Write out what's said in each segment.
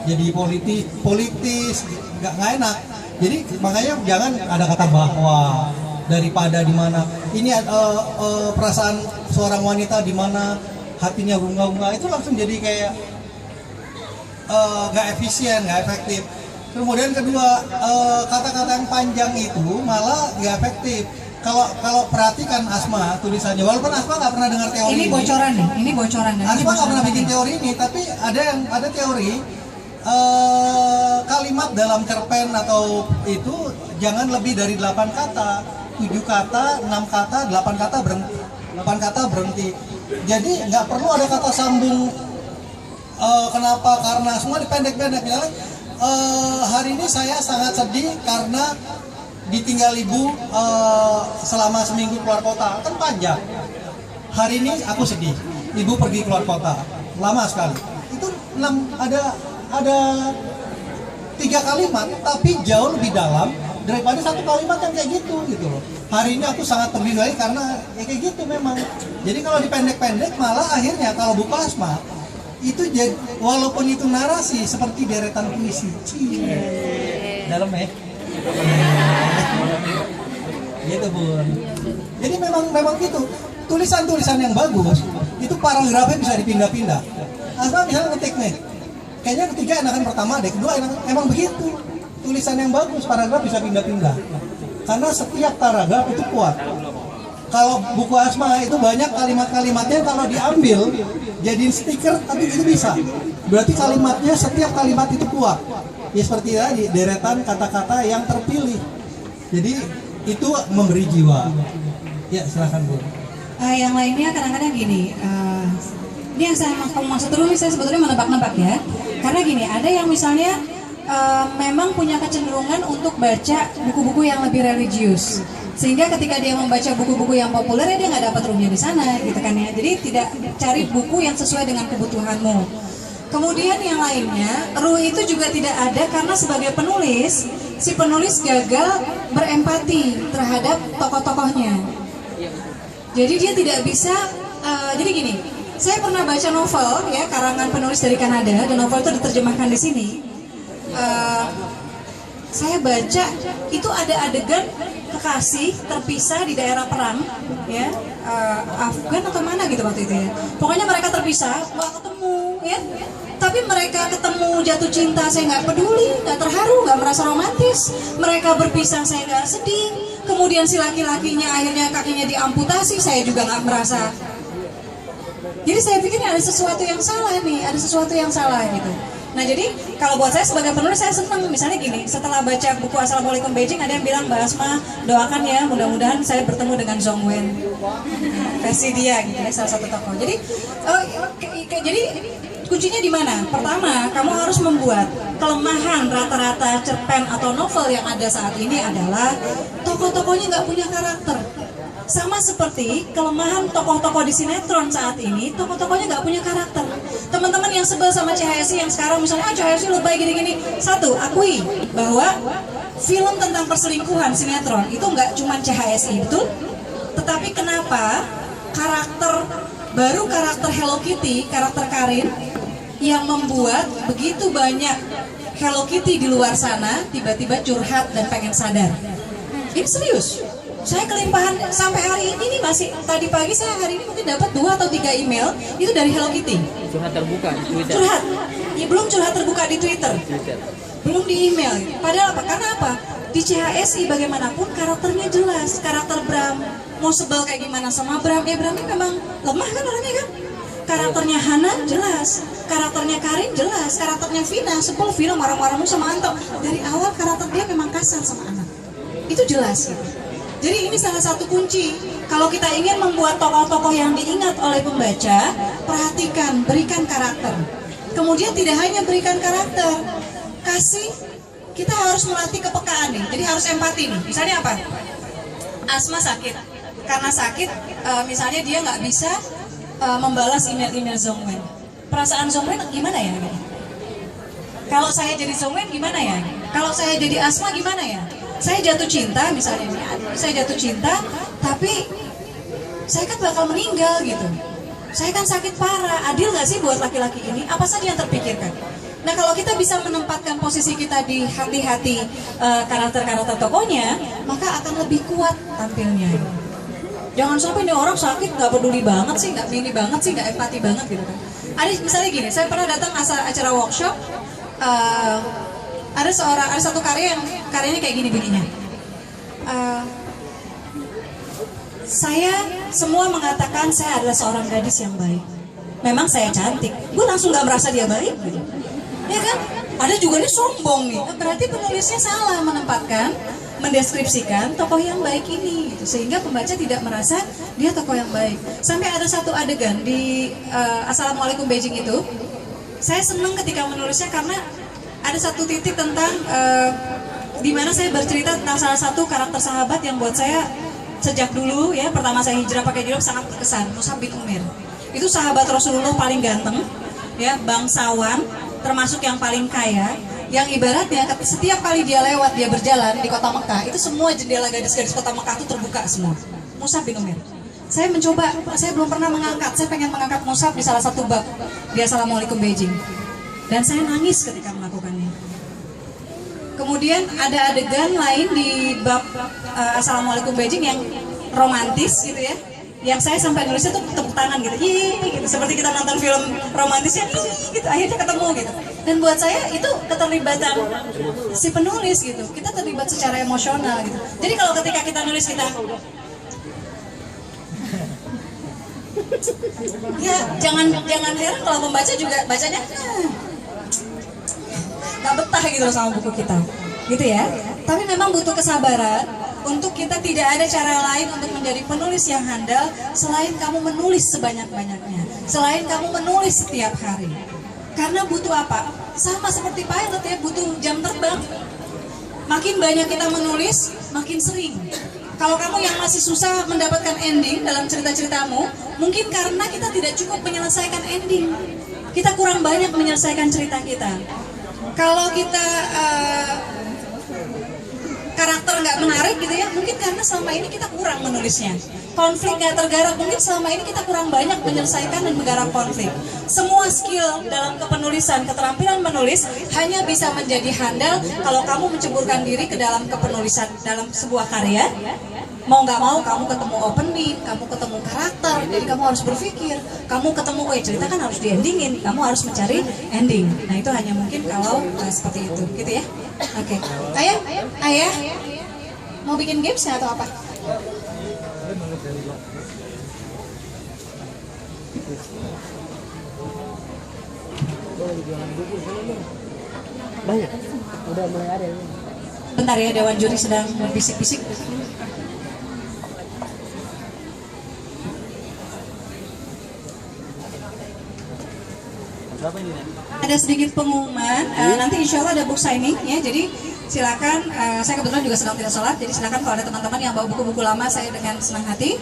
jadi politis nggak enak. Jadi makanya jangan ada kata bahwa, daripada di mana ini perasaan seorang wanita di mana hatinya bunga-bunga, itu langsung jadi kayak nggak efisien, nggak efektif. Kemudian kedua, kata-kata yang panjang itu malah nggak efektif. Kalau perhatikan Asma tulisannya, walaupun Asma nggak pernah dengar teori ini bocoran nih, ini bocoran. Asma nggak pernah bikin teori ini, tapi ada teori kalimat dalam cerpen atau itu jangan lebih dari 8 kata, 7 kata, 6 kata, 8 kata berhenti, 8 kata berhenti. Jadi nggak perlu ada kata sambung. Kenapa? Karena semua dipendek-pendek. Misalnya hari ini saya sangat sedih karena ditinggal ibu selama seminggu keluar kota, kan panjang. Hari ini aku sedih, ibu pergi keluar kota, lama sekali. Itu ada 3 kalimat, tapi jauh lebih dalam daripada 1 kalimat yang kayak gitu loh. Hari ini aku sangat terdiri karena ya kayak gitu memang. Jadi kalau dipendek-pendek malah akhirnya kalau buku Asma itu jadi, walaupun itu narasi seperti deretan puisi. Dalam ya. Gitu Bun. Jadi memang gitu. Tulisan-tulisan yang bagus itu paragrafnya bisa dipindah-pindah. Asma misalnya ngetik nih, kayaknya ketiga enakan pertama deh, kedua enakan, emang begitu. Tulisan yang bagus paragraf bisa pindah-pindah. Karena setiap paragraf itu kuat. Kalau buku Asma itu banyak kalimat-kalimatnya kalau diambil jadiin stiker, tapi itu bisa. Berarti kalimatnya, setiap kalimat itu kuat. Ya seperti tadi, deretan kata-kata yang terpilih. Jadi itu memberi jiwa. Ya silakan Bu. Yang lainnya kadang-kadang gini, ini yang saya maksud dulu, saya sebetulnya menebak-nebak ya. Karena gini, ada yang misalnya memang punya kecenderungan untuk baca buku-buku yang lebih religius, sehingga ketika dia membaca buku-buku yang populer ya dia nggak dapat ruhnya di sana gitu kan ya. Jadi tidak cari buku yang sesuai dengan kebutuhanmu. Kemudian yang lainnya, ruh itu juga tidak ada karena sebagai penulis, si penulis gagal berempati terhadap tokoh-tokohnya. Jadi dia tidak bisa, jadi gini, saya pernah baca novel ya, karangan penulis dari Kanada, dan novel itu diterjemahkan di sini. Saya baca itu ada adegan kekasih terpisah di daerah perang ya, Afgan atau mana gitu waktu itu ya. Pokoknya mereka terpisah, nggak ketemu ya. Tapi mereka ketemu jatuh cinta, saya nggak peduli, nggak terharu, nggak merasa romantis. Mereka berpisah, saya nggak sedih. Kemudian si laki-lakinya akhirnya kakinya diamputasi, saya juga nggak merasa. Jadi saya pikir ada sesuatu yang salah nih, ada sesuatu yang salah gitu. Nah jadi kalau buat saya sebagai penulis saya senang, misalnya gini, setelah baca buku Assalamualaikum Beijing ada yang bilang, Mbak Asma doakan ya mudah-mudahan saya bertemu dengan Zhong Wen, versi dia gitu ya, salah satu tokoh. Jadi jadi kuncinya di mana? Pertama, kamu harus membuat kelemahan rata-rata cerpen atau novel yang ada saat ini adalah tokoh-tokohnya nggak punya karakter. Sama seperti kelemahan tokoh-tokoh di sinetron saat ini, tokoh-tokohnya nggak punya karakter. Teman-teman yang sebel sama CHSI yang sekarang misalnya, CHSI lebay gini-gini. Satu, akui bahwa film tentang perselingkuhan sinetron itu nggak cuma CHSI, betul? Tetapi kenapa karakter Hello Kitty, karakter Karin yang membuat begitu banyak Hello Kitty di luar sana tiba-tiba curhat dan pengen sadar? Ini serius. Saya kelimpahan sampai hari ini nih, masih tadi pagi saya hari ini mungkin dapat 2 atau 3 email itu dari Hello Kitty. Curhat terbuka di Twitter. Curhat. Ya, belum curhat terbuka di Twitter. Belum di email. Padahal apa? Karena apa? Di CHSI bagaimanapun karakternya jelas. Karakter Bram, mau sebel kayak gimana sama Bram? Ya Bram ini memang lemah kan orangnya kan? Karakternya Hana jelas, karakternya Karin jelas, karakternya Vina sebel film marah-marahmu sama Anto. Dari awal karakter dia memang kasar sama anak. Itu jelas gitu. Jadi ini salah satu kunci. Kalau kita ingin membuat tokoh-tokoh yang diingat oleh pembaca, perhatikan, berikan karakter. Kemudian tidak hanya berikan karakter, kita harus melatih kepekaan nih. Jadi harus empati nih. Misalnya apa? Asma sakit. Karena sakit, misalnya dia nggak bisa membalas email-email Zhong Wen. Perasaan Zhong Wen gimana ya? Kalau saya jadi Zhong Wen gimana ya? Kalau saya jadi Asma gimana ya? Saya jatuh cinta misalnya nih, saya jatuh cinta, tapi saya kan bakal meninggal gitu. Saya kan sakit parah, adil nggak sih buat laki-laki ini? Apa saja yang terpikirkan? Nah kalau kalau kita bisa menempatkan posisi kita di hati-hati karakter-karakter tokohnya, maka akan lebih kuat tampilnya. Jangan sampai nih orang sakit nggak peduli banget sih, nggak milih banget sih, nggak empati banget gitu kan. Ada misalnya gini, saya pernah datang acara workshop, ada satu karya yang karyanya kayak gini bunyinya. Saya semua mengatakan saya adalah seorang gadis yang baik. Memang saya cantik, gue langsung nggak merasa dia baik gitu. Ya kan? Ada juga nih sombong nih. Berarti penulisnya salah menempatkan, mendeskripsikan tokoh yang baik ini gitu. Sehingga pembaca tidak merasa dia tokoh yang baik. Sampai ada satu adegan di Assalamualaikum Beijing itu, saya senang ketika menulisnya karena ada satu titik tentang di mana saya bercerita tentang salah satu karakter sahabat yang buat saya sejak dulu ya, pertama saya hijrah pakai jilbab sangat berkesan, Mus'ab bin Umair. Itu sahabat Rasulullah paling ganteng, ya, bangsawan, termasuk yang paling kaya, yang ibaratnya setiap kali dia lewat, dia berjalan di kota Mekah, itu semua jendela gadis-gadis kota Mekah itu terbuka semua. Mus'ab bin Umair. Saya mencoba, saya belum pernah mengangkat, saya pengen mengangkat Mus'ab di salah satu bab di Assalamualaikum Beijing. Dan saya nangis ketika melakukannya. Kemudian ada adegan lain di bab Assalamualaikum Beijing yang romantis gitu ya. Yang saya sampai nulisnya tuh tepuk tangan gitu. Gitu. Seperti kita nonton film romantis yang gitu, akhirnya ketemu gitu. Dan buat saya itu keterlibatan si penulis gitu. Kita terlibat secara emosional gitu. Jadi kalau ketika kita nulis kita ya jangan heran kalau pembaca juga bacanya nggak betah gitu loh sama buku kita, gitu ya. Tapi memang butuh kesabaran untuk kita tidak ada cara lain untuk menjadi penulis yang handal selain kamu menulis sebanyak-banyaknya, selain kamu menulis setiap hari. Karena butuh apa? Sama seperti pilot ya, butuh jam terbang. Makin banyak kita menulis, makin sering. Kalau kamu yang masih susah mendapatkan ending dalam cerita-ceritamu, mungkin karena kita tidak cukup menyelesaikan ending. Kita kurang banyak menyelesaikan cerita kita. Kalau kita karakter nggak menarik gitu ya, mungkin karena selama ini kita kurang menulisnya. Konflik nggak tergarap, mungkin selama ini kita kurang banyak menyelesaikan dan menggarap konflik. Semua skill dalam kepenulisan, keterampilan menulis hanya bisa menjadi handal kalau kamu menceburkan diri ke dalam kepenulisan dalam sebuah karya. Mau nggak mau kamu ketemu opening, kamu ketemu karakter, jadi kamu harus berpikir, kamu ketemu, cerita kan harus di-endingin, kamu harus mencari ending. Nah itu hanya mungkin kalau seperti itu, gitu ya. Oke. Ayah, mau bikin games atau apa? Banyak, udah mulai ada. Bentar ya, Dewan Juri sedang berbisik-bisik. Ada sedikit pengumuman, nanti insya Allah ada book signing ya, jadi silakan, saya kebetulan juga sedang tidak sholat, jadi silakan kalau ada teman-teman yang bawa buku-buku lama, saya dengan senang hati.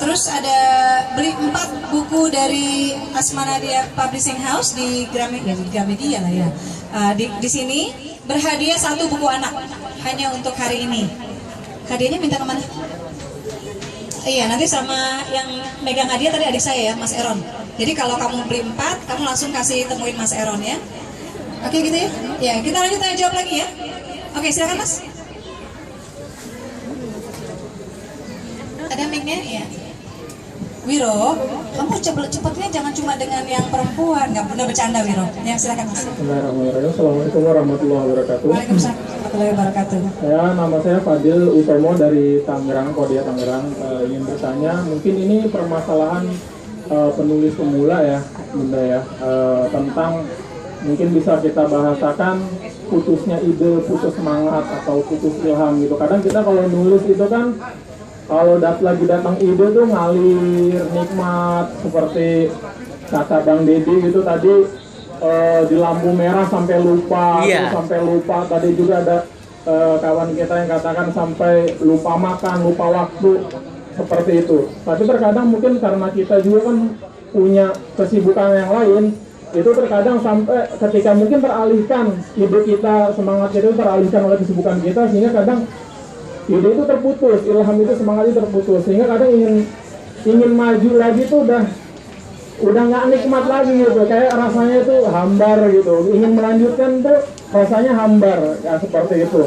Terus ada beli 4 buku dari Asmanadia Publishing House di Gramedia lah ya. Di sini berhadiah 1 buku anak hanya untuk hari ini. Hadiahnya minta kemana? Iya, nanti sama yang megang hadiah tadi adik saya ya, Mas Eron. Jadi kalau kamu beli 4, kamu langsung kasih temuin Mas Eron ya. Oke gitu ya? Ya, kita lanjut tanya jawab lagi ya. Oke, silakan Mas. Ada mic-nya? Ya. Wiro, kamu cepetnya jangan cuma dengan yang perempuan, nggak benar bercanda Wiro. Ya, silakan Mas. Bismillahirrahmanirrahim. Assalamualaikum warahmatullahi wabarakatuh. Waalaikumsalam warahmatullahi wabarakatuh. Nama saya Fadil Utomo dari Tangerang, Kodia Tangerang. Ingin bertanya, mungkin ini permasalahan penulis pemula ya, Bunda ya, tentang mungkin bisa kita bahasakan putusnya ide, putus semangat atau putus ilham gitu. Kadang kita kalau nulis itu kan kalau lagi datang ide tuh ngalir nikmat, seperti kata Bang Deddy gitu tadi, di lampu merah sampai lupa, sampai lupa. Tadi juga ada kawan kita yang katakan sampai lupa makan, lupa waktu, seperti itu. Tapi terkadang mungkin karena kita juga kan punya kesibukan yang lain, itu terkadang sampai ketika mungkin teralihkan ide kita, semangat kita teralihkan oleh kesibukan kita, sehingga kadang ide itu terputus, ilham itu, semangat itu terputus, sehingga kadang ingin maju lagi tuh udah nggak nikmat lagi gitu, kayak rasanya itu hambar gitu, ingin melanjutkan tuh rasanya hambar ya, seperti itu.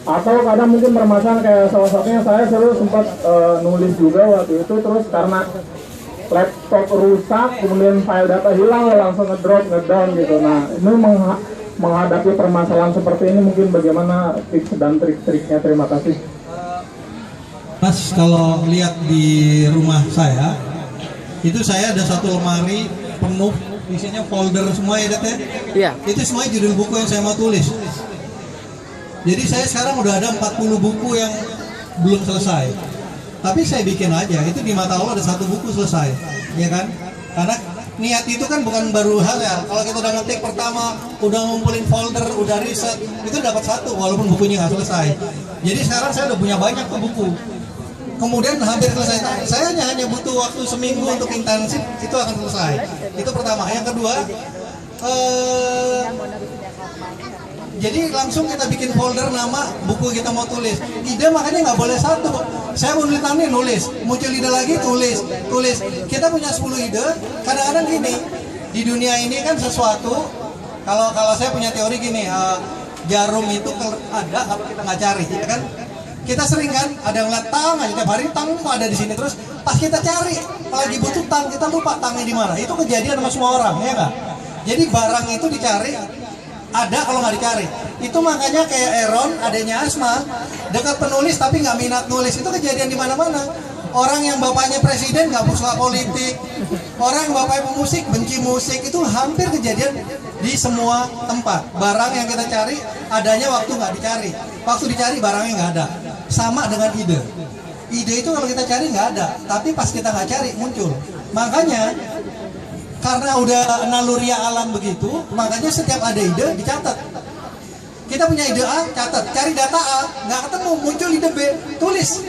Atau kadang mungkin permasalahan kayak salah satunya saya selalu sempat nulis juga waktu itu, terus karena laptop rusak, kemudian file data hilang, langsung ngedown gitu. Nah, ini menghadapi permasalahan seperti ini mungkin bagaimana tips dan trik-triknya? Terima kasih. Mas, kalau lihat di rumah saya, itu saya ada satu lemari penuh isinya folder semua ya, Det ya? Iya. Itu semua judul buku yang saya mau tulis. Jadi saya sekarang udah ada 40 buku yang belum selesai. Tapi saya bikin aja, itu di mata Allah ada satu buku selesai, ya kan? Karena niat itu kan bukan baru hal ya. Kalau kita udah ngetik pertama, udah ngumpulin folder, udah riset, itu dapat satu walaupun bukunya nggak selesai. Jadi sekarang saya udah punya banyak tuh buku. Kemudian hampir selesai. Saya hanya butuh waktu seminggu untuk intensif, itu akan selesai. Itu pertama. Yang kedua, jadi langsung kita bikin folder nama buku kita mau tulis. Ide makanya nggak boleh satu. Saya mau nulis, muncul ide lagi tulis. Kita punya 10 ide. Kadang-kadang gini, di dunia ini kan sesuatu. Kalau saya punya teori gini, jarum itu ada kalau kita nggak cari, ya kan? Kita sering kan ada yang ngeliat tang aja tiap hari, tang ada di sini, terus pas kita cari lagi butuh tang, kita lupa tangnya di mana. Itu kejadian sama semua orang, ya nggak? Jadi barang itu dicari ada kalau nggak dicari. Itu makanya kayak Aaron, adanya Asma, dekat penulis tapi nggak minat nulis. Itu kejadian di mana-mana. Orang yang bapaknya presiden nggak suka politik, orang yang bapaknya pemusik benci musik, itu hampir kejadian di semua tempat. Barang yang kita cari adanya waktu nggak dicari, waktu dicari barangnya nggak ada. Sama dengan ide. Ide itu kalau kita cari nggak ada, tapi pas kita nggak cari muncul. Makanya karena udah naluri alam begitu, makanya setiap ada ide dicatat. Kita punya ide A, catat. Cari data A, nggak ketemu, muncul ide B, tulis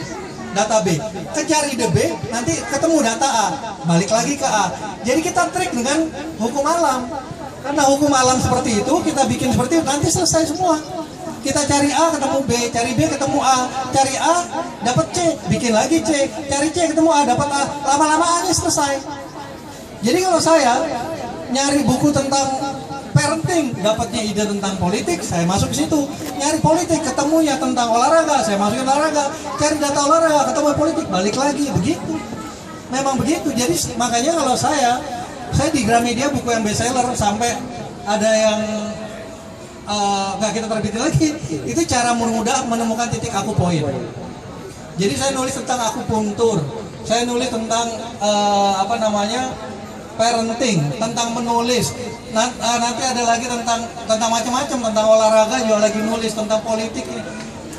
data B. Kejar ide B, nanti ketemu data A, balik lagi ke A. Jadi kita trik dengan hukum alam. Karena hukum alam seperti itu, kita bikin seperti itu, nanti selesai semua. Kita cari A ketemu B, cari B ketemu A, cari A dapat C, bikin lagi C, cari C ketemu A, dapat A, lama-lama A nya selesai. Jadi kalau saya nyari buku tentang parenting, dapatnya ide tentang politik, saya masuk ke situ. Nyari politik, ketemunya tentang olahraga, saya masukin olahraga. Cari data olahraga, ketemu politik, balik lagi, begitu. Memang begitu. Jadi makanya kalau saya di Gramedia buku yang bestseller sampai ada yang nggak kita terbitin lagi, itu cara mudah menemukan titik aku poin. Jadi saya nulis tentang akupuntur, saya nulis tentang parenting, tentang menulis. Nanti ada lagi tentang macam-macam, tentang olahraga juga lagi nulis, tentang politik.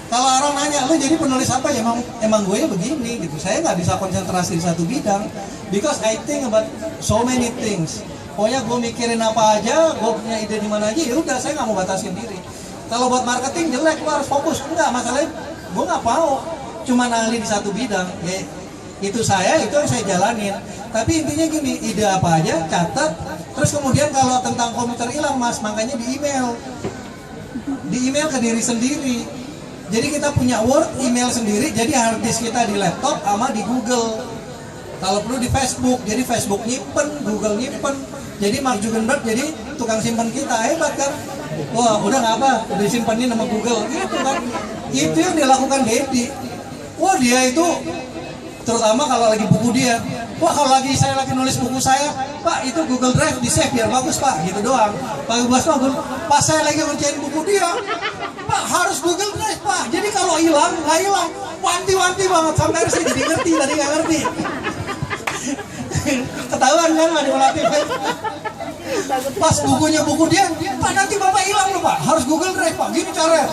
Kalau orang nanya, lu jadi penulis apa ya? Emang gue begini gitu. Saya nggak bisa konsentrasi di satu bidang, because I think about so many things. Pokoknya gue mikirin apa aja, gue punya ide di mana aja, ya udah saya nggak mau batasin diri. Kalau buat marketing jelek, gue harus fokus. Enggak, masalahnya gue nggak mau cuma ahli di satu bidang. Ya, itu yang saya jalanin. Tapi intinya gini, ide apa aja, catat. Terus kemudian kalau tentang komputer hilang mas, makanya di email ke diri sendiri. Jadi kita punya Word, email sendiri, jadi hard disk kita di laptop sama di Google. Kalau perlu di Facebook, jadi Facebook nyimpen, Google nyimpen. Jadi Mark Zuckerberg jadi tukang simpen kita, hebat kan? Wah udah nggak apa, udah simpenin sama Google, gitu kan? Itu yang dilakukan Dedi. Wah dia itu, terutama kalau lagi buku dia. Wah kalau saya lagi nulis buku saya, Pak itu Google Drive di save biar bagus Pak, gitu doang. Pak pas saya lagi ngerjain buku dia, Pak harus Google Drive Pak. Jadi kalau hilang, nggak hilang. Wanti-wanti banget sampai saya jadi ngerti, tadi nggak ngerti. Ketahuan kan manipulatif. Pas buku dia, Pak nanti Bapak hilang loh Pak, harus Google Drive Pak. Gini caranya,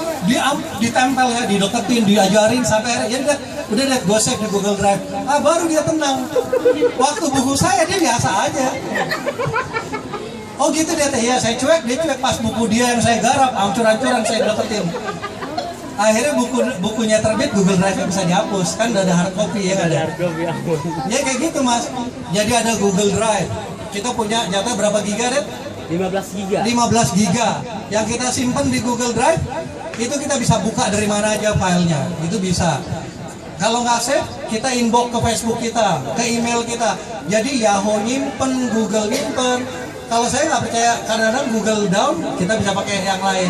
ditempel ya, dideketin, diajarin sampai akhirnya udah lihat go save di Google Drive. Baru dia tenang. Waktu buku saya dia biasa aja. Oh gitu dia ya, saya cuek, dia cuek. Pas buku dia yang saya garap, hancur-hancuran saya deketin. Akhirnya bukunya terbit, Google Drive bisa dihapus, kan udah ada hard copy ya nggak ada. Ya kayak gitu mas. Jadi ada Google Drive. Kita punya jatah berapa giga deh? 15 giga. 15 giga. Yang kita simpen di Google Drive, itu kita bisa buka dari mana aja filenya. Itu bisa. Kalau nggak save, kita inbox ke Facebook kita, ke email kita. Jadi Yahoo nyimpen, Google nyimpen. Kalau saya nggak percaya, kadang-kadang Google down, kita bisa pakai yang lain.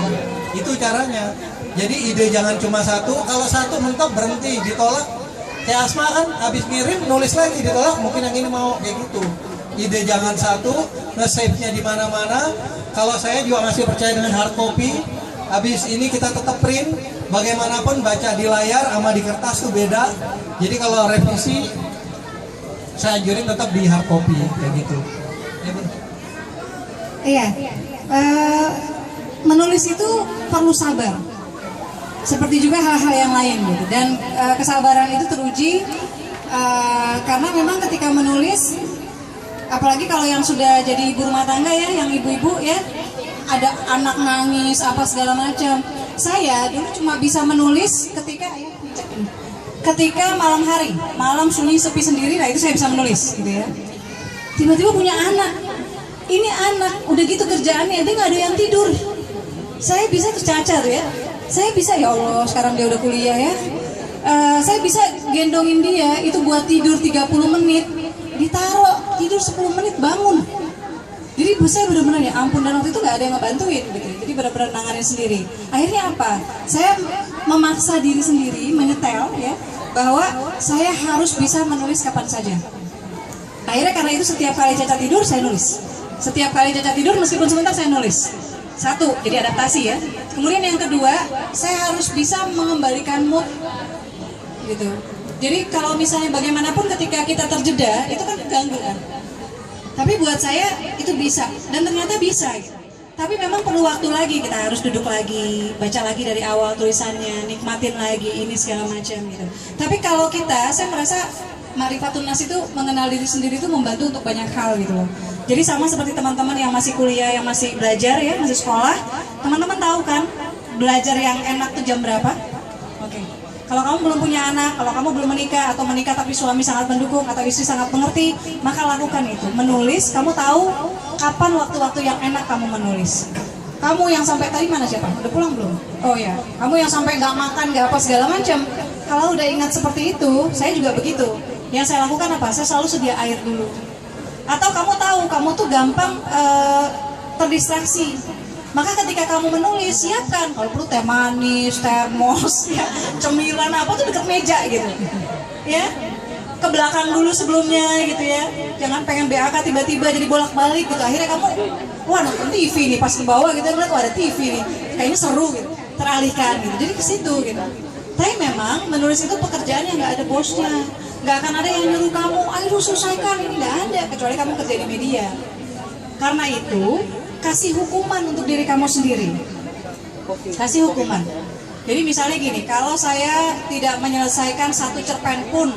Itu caranya. Jadi ide jangan cuma satu. Kalau satu mentok berhenti, ditolak. Kayak Asma kan, habis ngirim nulis lagi, ditolak. Mungkin yang ini mau kayak gitu. Ide jangan satu, nge-save-nya di mana-mana. Kalau saya juga masih percaya dengan hard copy. Habis ini kita tetap print. Bagaimanapun baca di layar sama di kertas tuh beda. Jadi kalau revisi saya anjurin tetap di hard copy kayak gitu. Ya, Bun. Iya, menulis itu perlu sabar. Seperti juga hal-hal yang lain gitu. Dan kesabaran itu teruji karena memang ketika menulis, apalagi kalau yang sudah jadi ibu rumah tangga ya, yang ibu-ibu ya, ada anak nangis apa segala macam. Saya dulu cuma bisa menulis ketika malam hari, malam sunyi sepi sendiri, nah itu saya bisa menulis gitu ya. Tiba-tiba punya anak, ini anak udah gitu kerjaannya, dia nggak ada yang tidur. Saya bisa tercacar ya, saya bisa ya Allah sekarang dia udah kuliah ya. Saya bisa gendongin dia itu buat tidur 30 menit, ditaruh tidur 10 menit bangun. Jadi saya benar-benar ya ampun, dan waktu itu nggak ada yang ngebantuin gitu. Jadi benar-benar nanganin sendiri. Akhirnya apa? Saya memaksa diri sendiri, menyetel ya, bahwa saya harus bisa menulis kapan saja. Akhirnya karena itu setiap kali Caca tidur saya nulis. Setiap kali Caca tidur meskipun sebentar saya nulis. Satu, jadi adaptasi ya. Kemudian yang kedua, saya harus bisa mengembalikan mood gitu. Jadi kalau misalnya bagaimanapun ketika kita terjeda, itu kan ganggu kan. Tapi buat saya itu bisa, dan ternyata bisa gitu. Tapi memang perlu waktu lagi, kita harus duduk lagi, baca lagi dari awal tulisannya, nikmatin lagi ini segala macam gitu. Tapi kalau kita, saya merasa Ma'rifatun Nas itu mengenal diri sendiri itu membantu untuk banyak hal gitu loh. Jadi sama seperti teman-teman yang masih kuliah, yang masih belajar ya, masih sekolah, teman-teman tahu kan belajar yang enak tuh jam berapa? Oke. Kalau kamu belum punya anak, kalau kamu belum menikah atau menikah tapi suami sangat mendukung atau istri sangat mengerti, maka lakukan itu. Menulis, kamu tahu kapan waktu-waktu yang enak kamu menulis. Kamu yang sampai tadi mana siapa? Udah pulang belum? Oh ya, kamu yang sampai nggak makan, nggak apa segala macam. Kalau udah ingat seperti itu, saya juga begitu. Yang saya lakukan apa? Saya selalu sedia air dulu. Atau kamu tahu, kamu tuh gampang terdistraksi. Maka ketika kamu menulis, siapkan kalau perlu teh manis, termos, ya, cemilan apa tuh deket meja gitu, ya. Ke belakang dulu sebelumnya gitu ya. Jangan pengen BAK tiba-tiba jadi bolak-balik gitu. Akhirnya kamu, wah nonton TV nih pas ke bawah gitu, ngeliat ada TV nih, kayaknya seru gitu. Teralihkan gitu. Jadi ke situ gitu. Tapi memang menulis itu pekerjaan yang nggak ada bosnya, nggak akan ada yang nyuruh kamu, ayo selesaikan ini, nggak ada kecuali kamu kerja di media. Karena itu kasih hukuman untuk diri kamu sendiri. Kasih hukuman. Jadi misalnya gini, kalau saya tidak menyelesaikan satu cerpen pun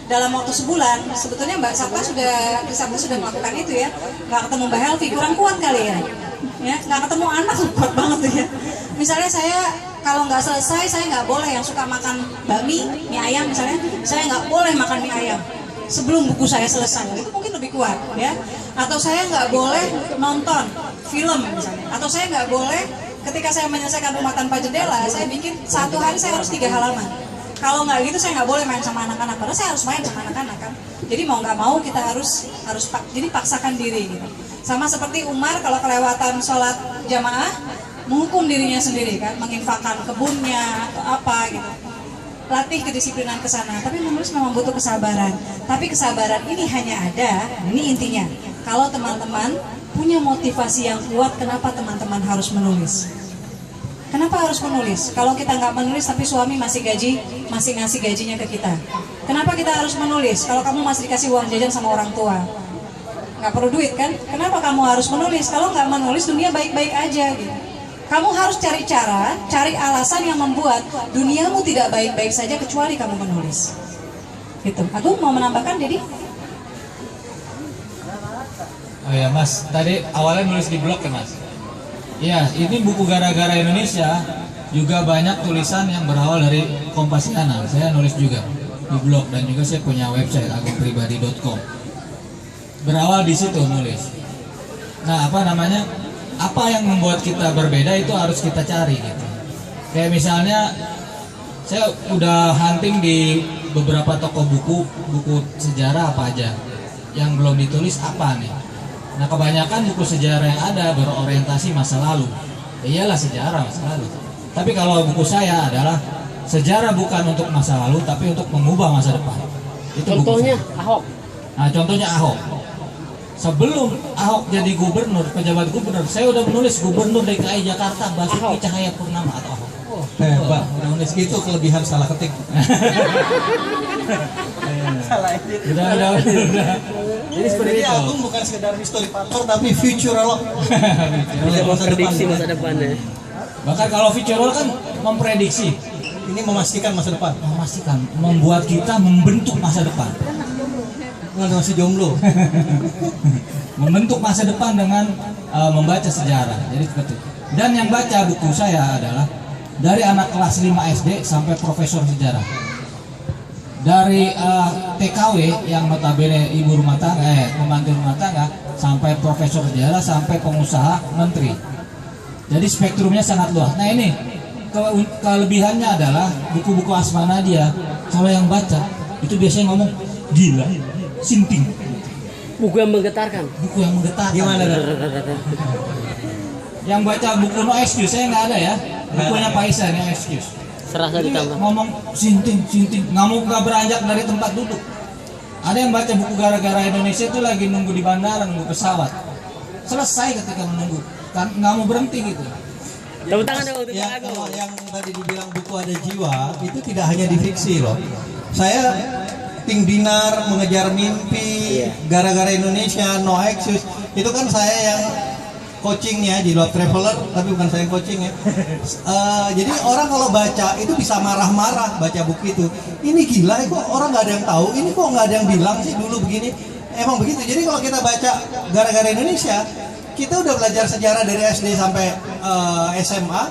dalam waktu sebulan, sebetulnya Mbak Sabta sudah melakukan itu ya. Nggak ketemu Mbak Helvi, kurang kuat kali ya. Ya, nggak ketemu anak kuat banget tuh ya. Misalnya saya kalau nggak selesai, saya nggak boleh yang suka makan bakmi, mie ayam misalnya, saya nggak boleh makan mie ayam sebelum buku saya selesai. Itu mungkin lebih kuat ya. Atau saya nggak boleh nonton film misalnya, atau saya nggak boleh ketika saya menyelesaikan Rumah Tanpa Jendela, saya bikin satu hari saya harus 3 halaman. Kalau nggak gitu saya nggak boleh main sama anak-anak, padahal saya harus main sama anak-anak kan. Jadi mau nggak mau kita harus jadi paksakan diri gitu. Sama seperti Umar kalau kelewatan sholat jamaah, menghukum dirinya sendiri kan, menginfakkan kebunnya atau apa gitu. Latih kedisiplinan ke sana. Tapi menulis memang butuh kesabaran. Tapi kesabaran ini hanya ada, ini intinya, kalau teman-teman punya motivasi yang kuat. Kenapa teman-teman harus menulis? Kenapa harus menulis? Kalau kita nggak menulis tapi suami masih ngasih gajinya ke kita, kenapa kita harus menulis? Kalau kamu masih dikasih uang jajan sama orang tua, nggak perlu duit kan? Kenapa kamu harus menulis? Kalau nggak menulis dunia baik-baik aja gitu. Kamu harus cari cara, cari alasan yang membuat duniamu tidak baik-baik saja kecuali kamu menulis. Gitu. Aku mau menambahkan, Dedi? Oh ya Mas, tadi awalnya nulis di blog kan Mas? Iya, ini buku Gara-Gara Indonesia juga banyak tulisan yang berawal dari Kompasiana. Saya nulis juga di blog dan juga saya punya website agungpribadi.com. Berawal di situ nulis. Nah, apa yang membuat kita berbeda itu harus kita cari gitu. Kayak misalnya saya udah hunting di beberapa toko buku sejarah apa aja yang belum ditulis apa nih. Nah kebanyakan buku sejarah yang ada berorientasi masa lalu. Ya iyalah sejarah masa lalu. Tapi kalau buku saya adalah sejarah bukan untuk masa lalu tapi untuk mengubah masa depan. Itu Contohnya buku saya. Ahok. Nah contohnya Ahok. Sebelum Ahok jadi gubernur, pejabat gubernur, saya udah menulis gubernur DKI Jakarta Basuki Cahayapurnama atau Ahok. Hebat. Menulis itu kelebihan salah ketik. Udah. Jadi seperti Jadi itu. Agung bukan sekedar historikator tapi futurolog. Bisa memprediksi masa depannya. Bahkan kalau futurolog kan memprediksi, Ini memastikan masa depan. memastikan, membuat kita membentuk masa depan. Nggak masih jomblo. Membentuk masa depan dengan membaca sejarah. Jadi seperti itu. Dan yang baca buku saya adalah dari anak kelas 5 SD sampai profesor sejarah. Dari TKW yang notabene ibu rumah tangga, pembantu rumah tangga, sampai profesor sejarah, sampai pengusaha, menteri. Jadi spektrumnya sangat luas. Nah ini kelebihannya adalah buku-buku Asma Nadia. Kalau yang baca itu biasanya ngomong gila, sinting. Buku yang menggetarkan. Buku yang menggetarkan. Gimana dah? Yang baca buku No Excuse saya nggak ada ya. Bukunya Paisan No Excuse. Serasa Ini ditambah. ngomong sinting, nggak beranjak dari tempat duduk. Ada yang baca buku gara-gara Indonesia itu lagi nunggu di bandara, nunggu pesawat. Selesai ketika menunggu, kan nggak mau berhenti gitu. Tepuk tangan dong untuk Ya, Pak Agung. kalau yang tadi dibilang buku ada jiwa itu tidak hanya di fiksi loh. Saya Ting Dinar, Mengejar Mimpi, Gara-gara Indonesia, No Excuse, itu kan saya yang coachingnya di Love Traveler, tapi bukan saya yang coaching ya. Jadi orang kalau baca itu bisa marah-marah baca buku itu. Ini gila, kok orang nggak ada yang tahu. Ini kok nggak ada yang bilang sih dulu begini. Emang begitu. Jadi kalau kita baca Gara-gara Indonesia, kita udah belajar sejarah dari SD sampai SMA.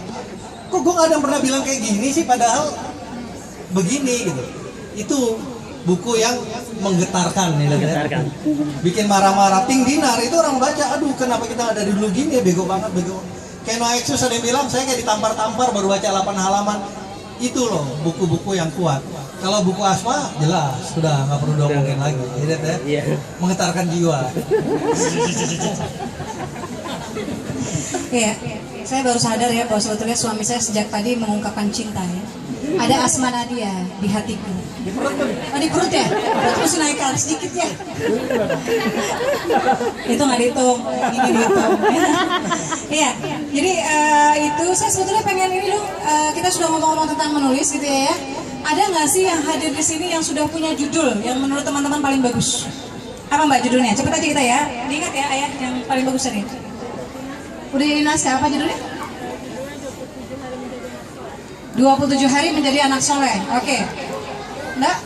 Kok gue nggak ada yang pernah bilang kayak gini sih, padahal begini gitu. Itu buku yang menggetarkan nih, Menggetarkan. bikin marah-marah. Ting Dinar itu orang baca, aduh kenapa kita ada dulu gini ya, bego banget, bego. Kayak No Excuse ada yang bilang saya kayak ditampar-tampar baru baca 8 halaman. Itu loh buku-buku yang kuat. Kalau buku Asma jelas sudah nggak perlu diomongin lagi, ya, ya. Iya. Menggetarkan jiwa. Iya, saya baru sadar ya bahwa sebetulnya suami saya sejak tadi mengungkapkan cinta ya. Ada Asma Nadia di hatiku. Oh, di perut ya? Perut mesti naikkan sedikit ya. Itu nggak dihitung, ini dihitung. Iya, jadi itu saya sebetulnya pengen ini dong. Kita sudah ngomong-ngomong tentang menulis gitu ya. Ada nggak sih yang hadir di sini yang sudah punya judul yang menurut teman-teman paling bagus? Apa Mbak judulnya? Cepet aja kita ya. Diingat ya ayah yang paling bagus tadi. Udah jadi naskah apa judulnya? 27 hari menjadi anak soleh. Oke. Mbak,